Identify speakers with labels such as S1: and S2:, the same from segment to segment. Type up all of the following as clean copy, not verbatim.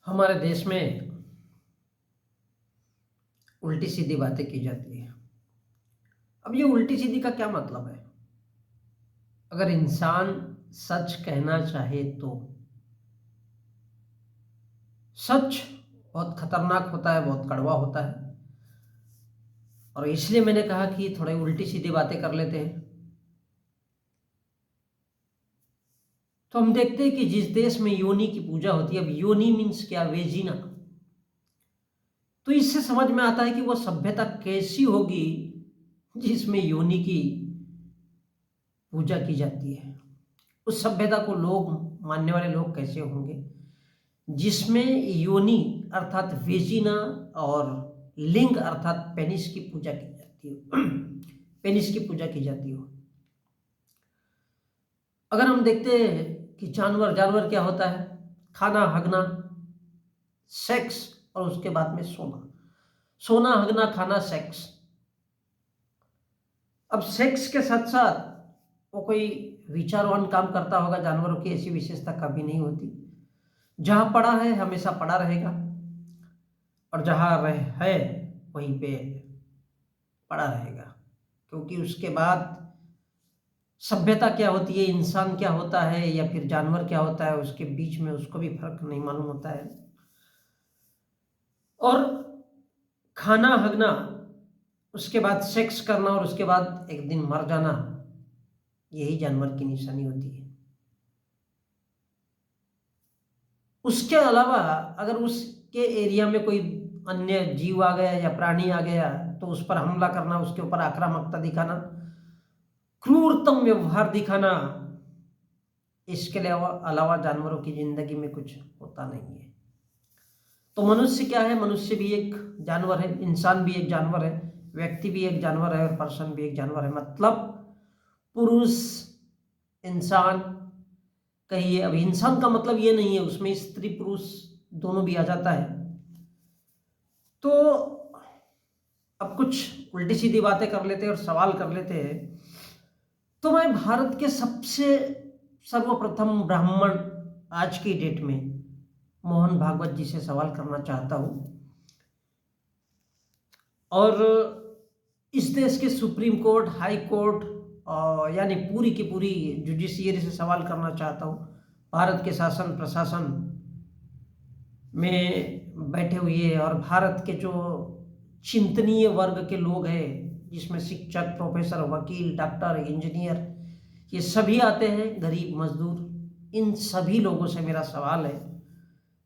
S1: हमारे देश में उल्टी सीधी बातें की जाती है। अब ये उल्टी सीधी का क्या मतलब है? अगर इंसान सच कहना चाहे तो सच बहुत खतरनाक होता है, बहुत कड़वा होता है। और इसलिए मैंने कहा कि थोड़ी उल्टी सीधी बातें कर लेते हैं। तो हम देखते हैं कि जिस देश में योनि की पूजा होती है, अब योनि मीन्स क्या? वेजिना। तो इससे समझ में आता है कि वो सभ्यता कैसी होगी जिसमें योनि की पूजा की जाती है। उस सभ्यता को लोग मानने वाले लोग कैसे होंगे जिसमें योनि अर्थात वेजिना और लिंग अर्थात पेनिस की पूजा की जाती हो। पेनिस की पूजा की जाती हो। अगर हम देखते हैं कि जानवर जानवर क्या होता है? खाना, हगना, सेक्स और उसके बाद में सोना। सोना, हगना, खाना, सेक्स। अब सेक्स के साथ साथ वो कोई विचारवान काम करता होगा। जानवरों की ऐसी विशेषता कभी नहीं होती। जहां पड़ा है हमेशा पड़ा रहेगा और जहां है वहीं पे पड़ा रहेगा। क्योंकि उसके बाद सभ्यता क्या होती है, इंसान क्या होता है या फिर जानवर क्या होता है, उसके बीच में उसको भी फर्क नहीं मालूम होता है। और खाना, हगना, उसके बाद सेक्स करना और उसके बाद एक दिन मर जाना, यही जानवर की निशानी होती है। उसके अलावा अगर उसके एरिया में कोई अन्य जीव आ गया या प्राणी आ गया तो उस पर हमला करना, उसके ऊपर आक्रामकता दिखाना, क्रूरतम व्यवहार दिखाना, इसके अलावा अलावा जानवरों की जिंदगी में कुछ होता नहीं है। तो मनुष्य क्या है? मनुष्य भी एक जानवर है, इंसान भी एक जानवर है, व्यक्ति भी एक जानवर है और पर्सन भी एक जानवर है। मतलब पुरुष, इंसान कहिए। अब इंसान का मतलब ये नहीं है उसमें स्त्री पुरुष दोनों भी आ जाता है। तो अब कुछ उल्टी सीधी बातें कर लेते हैं और सवाल कर लेते हैं। तो मैं भारत के सबसे सर्वप्रथम ब्राह्मण आज की डेट में मोहन भागवत जी से सवाल करना चाहता हूं और इस देश के सुप्रीम कोर्ट, हाई कोर्ट यानी पूरी की पूरी जुडिशियरी से सवाल करना चाहता हूं। भारत के शासन प्रशासन में बैठे हुए और भारत के जो चिंतनीय वर्ग के लोग हैं, जिसमें शिक्षक, प्रोफेसर, वकील, डॉक्टर, इंजीनियर, ये सभी आते हैं, गरीब मजदूर, इन सभी लोगों से मेरा सवाल है।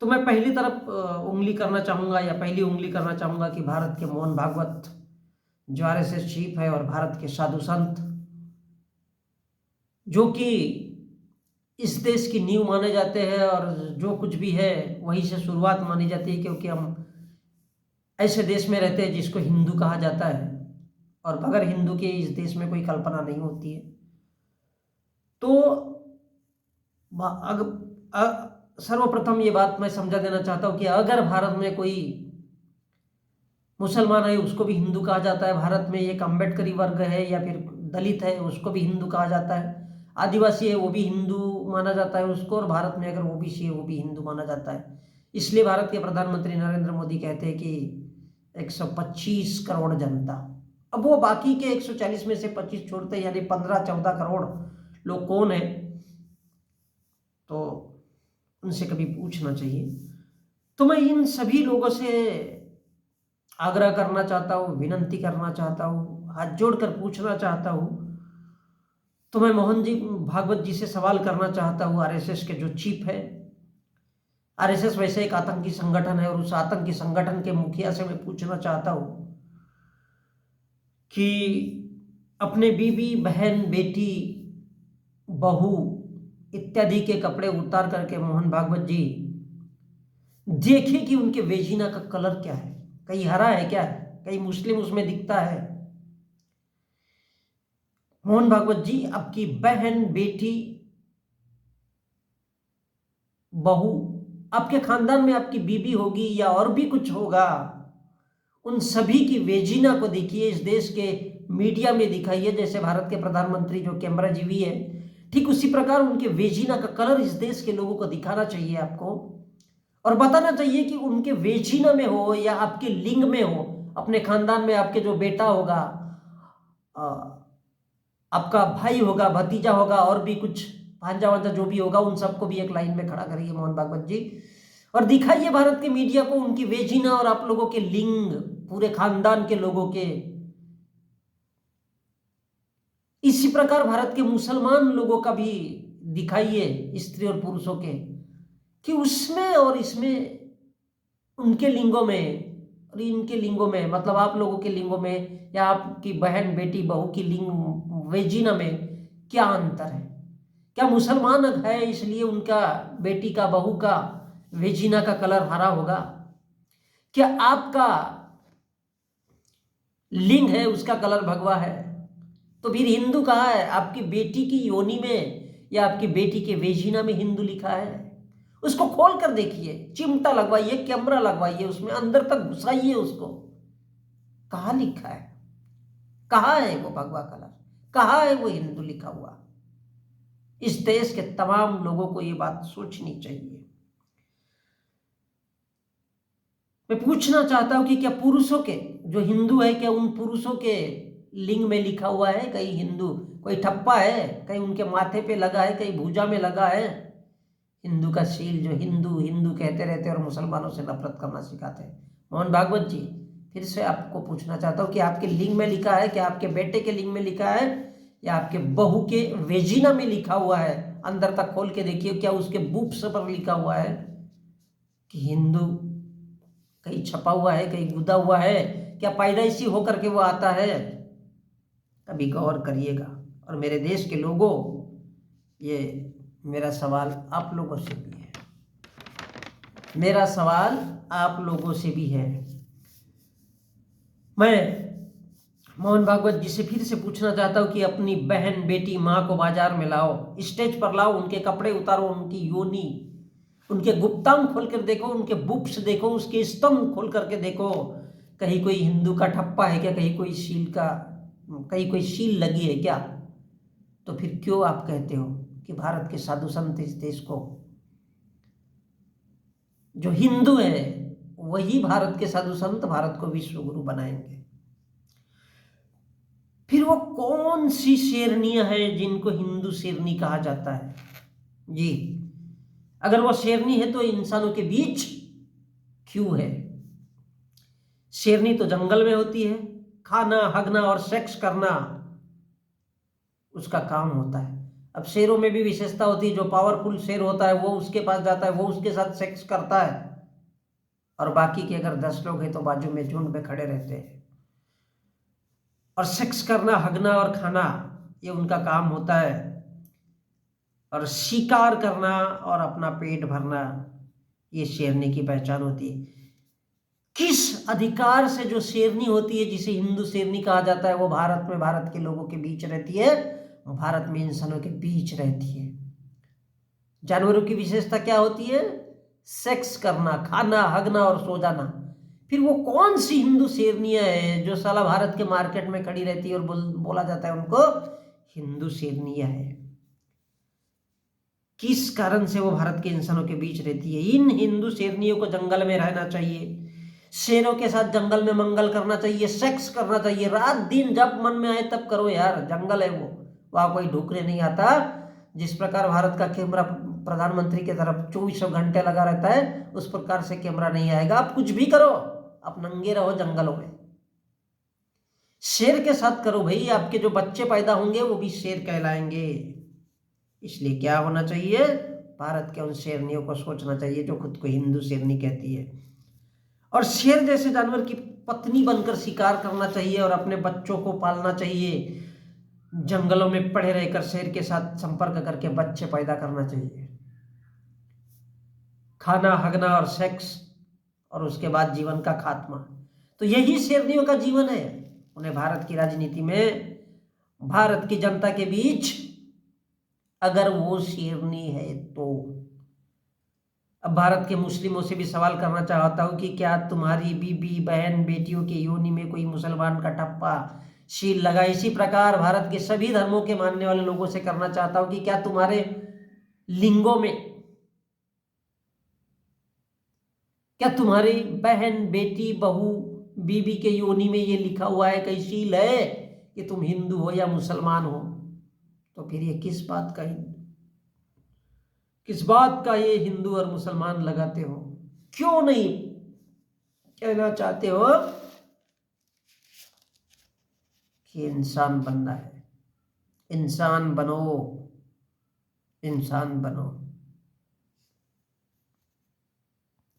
S1: तो मैं पहली तरफ उंगली करना चाहूँगा या पहली उंगली करना चाहूँगा कि भारत के मोहन भागवत जो आरएसएस चीफ है और भारत के साधु संत जो कि इस देश की नींव माने जाते हैं और जो कुछ भी है वहीं से शुरुआत मानी जाती है, क्योंकि हम ऐसे देश में रहते हैं जिसको हिंदू कहा जाता है और बगैर हिंदू के इस देश में कोई कल्पना नहीं होती है। तो सर्वप्रथम ये बात मैं समझा देना चाहता हूं कि अगर भारत में कोई मुसलमान है उसको भी हिंदू कहा जाता है, भारत में एक अम्बेडकरी वर्ग है या फिर दलित है उसको भी हिंदू कहा जाता है, आदिवासी है वो भी हिंदू माना जाता है उसको, और भारत में अगर ओबीसी है वो भी हिंदू माना जाता है। इसलिए भारत के प्रधानमंत्री नरेंद्र मोदी कहते हैं कि 125 करोड़ जनता। अब वो बाकी के 140 में से 25 छोड़ते हैं, यानी 15-14 करोड़ लोग कौन है? तो उनसे कभी पूछना चाहिए। तो मैं इन सभी लोगों से आग्रह करना चाहता हूँ, विनंती करना चाहता हूँ, हाथ जोड़कर पूछना चाहता हूँ। तो मैं मोहन जी भागवत जी से सवाल करना चाहता हूँ, आरएसएस के जो चीफ है। आरएसएस वैसे एक आतंकी संगठन है और उस आतंकी संगठन के मुखिया से मैं पूछना चाहता हूँ कि अपने बीबी, बहन, बेटी, बहू इत्यादि के कपड़े उतार करके मोहन भागवत जी देखें कि उनके वेजिना का कलर क्या है, कहीं हरा है क्या है, कहीं मुस्लिम उसमें दिखता है। मोहन भागवत जी, आपकी बहन, बेटी, बहू, आपके खानदान में आपकी बीबी होगी या और भी कुछ होगा, उन सभी की वेजिना को देखिए, इस देश के मीडिया में दिखाइए। जैसे भारत के प्रधानमंत्री जो कैमरा जीवी है, ठीक उसी प्रकार उनके वेजिना का कलर इस देश के लोगों को दिखाना चाहिए आपको। और बताना चाहिए कि उनके वेजीना में हो या आपके लिंग में हो, अपने खानदान में आपके जो बेटा होगा, अ, आपका भाई होगा, भतीजा होगा, और भी कुछ भांजा वांजा जो भी होगा, उन सबको भी एक लाइन में खड़ा करिए मोहन भागवत जी, और दिखाइए भारत के मीडिया को उनकी वेजिना और आप लोगों के लिंग, पूरे खानदान के लोगों के। इसी प्रकार भारत के मुसलमान लोगों का भी दिखाइए, स्त्री और पुरुषों के, कि उसमें और इसमें, उनके लिंगों में और इनके लिंगों में, मतलब आप लोगों के लिंगों में या आपकी बहन बेटी बहू की लिंग वेजिना में क्या अंतर है। क्या मुसलमान है इसलिए उनका बेटी का बहू का वेजिना का कलर हरा होगा? क्या आपका लिंग है उसका कलर भगवा है? तो फिर हिंदू कहाँ है? आपकी बेटी की योनि में या आपकी बेटी के वेजिना में हिंदू लिखा है? उसको खोल कर देखिए, चिमटा लगवाइए, कैमरा लगवाइए, उसमें अंदर तक घुसाइए उसको। कहाँ लिखा है? कहाँ है वो भगवा कलर? कहाँ है वो हिंदू लिखा हुआ? इस देश के तमाम लोगों को ये बात सोचनी चाहिए। मैं पूछना चाहता हूं कि क्या पुरुषों के जो हिंदू है, क्या उन पुरुषों के लिंग में लिखा हुआ है कहीं हिंदू? कोई ठप्पा है कहीं उनके माथे पे लगा है, कहीं भुजा में लगा है हिंदू का शील, जो हिंदू हिंदू कहते रहते हैं और मुसलमानों से नफरत करना सिखाते हैं? मोहन भागवत जी, फिर से आपको पूछना चाहता हूँ कि आपके लिंग में लिखा है, क्या आपके बेटे के लिंग में लिखा है या आपके बहू के वेजिना में लिखा हुआ है? अंदर तक खोल के देखिए, क्या उसके बूब्स पर लिखा हुआ है कि हिंदू? कहीं छपा हुआ है, कहीं गुदा हुआ है? क्या पैदाइशी होकर के वो आता है? कभी गौर करिएगा। और मेरे देश के लोगों, ये मेरा सवाल आप लोगों से भी है, मेरा सवाल आप लोगों से भी है। मैं मोहन भागवत जी से फिर से पूछना चाहता हूँ कि अपनी बहन बेटी माँ को बाजार में लाओ, स्टेज पर लाओ, उनके कपड़े उतारो, उनकी योनि, उनके गुप्तांग खोल कर देखो, उनके बुक्स देखो, उसके स्तंभ खोल करके देखो, कहीं कोई हिंदू का ठप्पा है क्या? कहीं कोई शील का, कहीं कोई शील लगी है क्या? तो फिर क्यों आप कहते हो कि भारत के साधु संत इस देश को, जो हिंदू है वही भारत के साधु संत भारत को विश्व गुरु बनाएंगे? फिर वो कौन सी शेरनियां हैं जिनको हिंदू शेरनी कहा जाता है? जी, अगर वो शेरनी है तो इंसानों के बीच क्यों है? शेरनी तो जंगल में होती है, खाना हगना और सेक्स करना उसका काम होता है। अब शेरों में भी विशेषता होती है, जो पावरफुल शेर होता है वो उसके पास जाता है, वो उसके साथ सेक्स करता है, और बाकी के अगर 10 लोग हैं तो बाजू में झुंड में खड़े रहते हैं। और सेक्स करना, हगना और खाना ये उनका काम होता है, और शिकार करना और अपना पेट भरना ये शेरनी की पहचान होती है। किस अधिकार से जो शेरनी होती है, जिसे हिंदू शेरनी कहा जाता है, वो भारत में, भारत के लोगों के बीच रहती है, भारत में इंसानों के बीच रहती है? जानवरों की विशेषता क्या होती है? सेक्स करना, खाना हगना और सो जाना। फिर वो कौन सी हिंदू शेरनियां हैं जो साला भारत के मार्केट में खड़ी रहती है और बोला जाता है उनको हिंदू शेरनियां है? किस कारण से वो भारत के इंसानों के बीच रहती है? इन हिंदू शेरनियों को जंगल में रहना चाहिए, शेरों के साथ जंगल में मंगल करना चाहिए, सेक्स करना चाहिए, रात दिन जब मन में आए तब करो यार, जंगल है वो, वहां कोई ढूकने नहीं आता। जिस प्रकार भारत का कैमरा प्रधानमंत्री की तरफ 24 घंटे लगा रहता है, उस प्रकार से कैमरा नहीं आएगा। आप कुछ भी करो, आप नंगे रहो जंगलों में, शेर के साथ करो भाई, आपके जो बच्चे पैदा होंगे वो भी शेर कहलाएंगे। इसलिए क्या होना चाहिए? भारत के उन शेरनियों को सोचना चाहिए जो खुद को हिंदू शेरनी कहती है, और शेर जैसे जानवर की पत्नी बनकर शिकार करना चाहिए और अपने बच्चों को पालना चाहिए। जंगलों में पड़े रहकर शेर के साथ संपर्क करके बच्चे पैदा करना चाहिए। खाना हगना और सेक्स, और उसके बाद जीवन का खात्मा। तो यही शेरनियों का जीवन है। उन्हें भारत की राजनीति में, भारत की जनता के बीच अगर वो शेरनी है तो। अब भारत के मुस्लिमों से भी सवाल करना चाहता हूं कि क्या तुम्हारी बीबी बहन बेटियों के योनि में कोई मुसलमान का टप्पा शील लगा? इसी प्रकार भारत के सभी धर्मों के मानने वाले लोगों से करना चाहता हूं कि क्या तुम्हारे लिंगों में क्या तुम्हारी बहन, बेटी, बहू, बीबी के योनि में ये लिखा हुआ है, कई सील है कि तुम हिंदू हो या मुसलमान हो? तो फिर ये किस बात का ये हिंदू और मुसलमान लगाते हो? क्यों नहीं कहना चाहते हो कि इंसान बनना है? इंसान बनो, इंसान बनो।